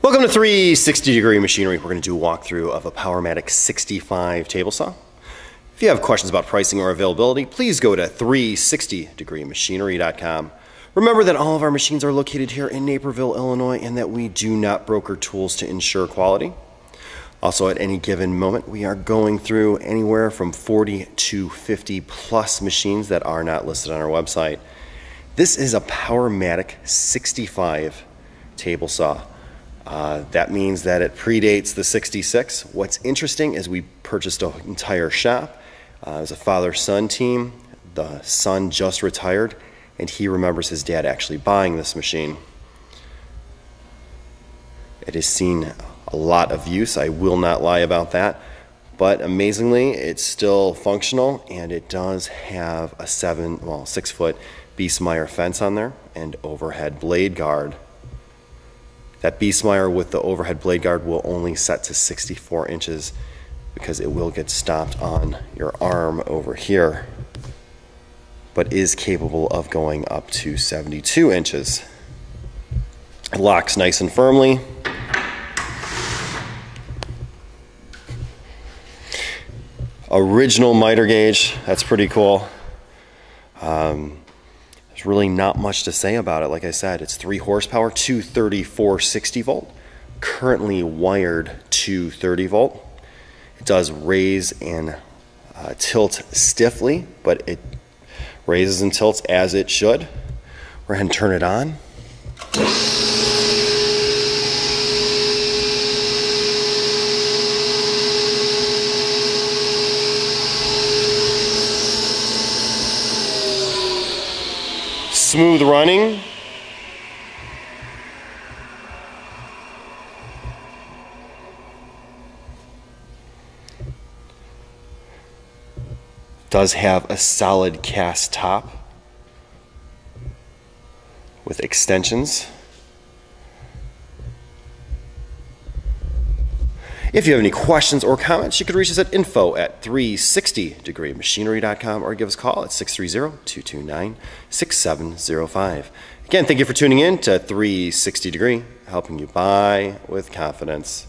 Welcome to 360 Degree Machinery. We're going to do a walkthrough of a POWERMATIC 65 table saw. If you have questions about pricing or availability, please go to 360degreemachinery.com. Remember that all of our machines are located here in Naperville, Illinois, and that we do not broker tools to ensure quality. Also, at any given moment, we are going through anywhere from 40 to 50 plus machines that are not listed on our website. This is a POWERMATIC 65 table saw. That means that it predates the 66. What's interesting is we purchased an entire shop. It was a father-son team. The son just retired, and he remembers his dad actually buying this machine. It has seen a lot of use, I will not lie about that, but amazingly it's still functional, and it does have a 6-foot Biesmeyer fence on there and overhead blade guard. That Biesmeyer with the overhead blade guard will only set to 64 inches because it will get stopped on your arm over here, but is capable of going up to 72 inches. It locks nice and firmly. Original miter gauge, that's pretty cool. There's really not much to say about it. Like I said, it's 3 horsepower, 234 60 volt, currently wired to 30 volt. It does raise and tilt stiffly, but it raises and tilts as it should. We're going to turn it on. Smooth running. Does have a solid cast top with extensions. If you have any questions or comments, you could reach us at info@360degreemachinery.com or give us a call at 630-229-6705. Again, thank you for tuning in to 360 Degree, helping you buy with confidence.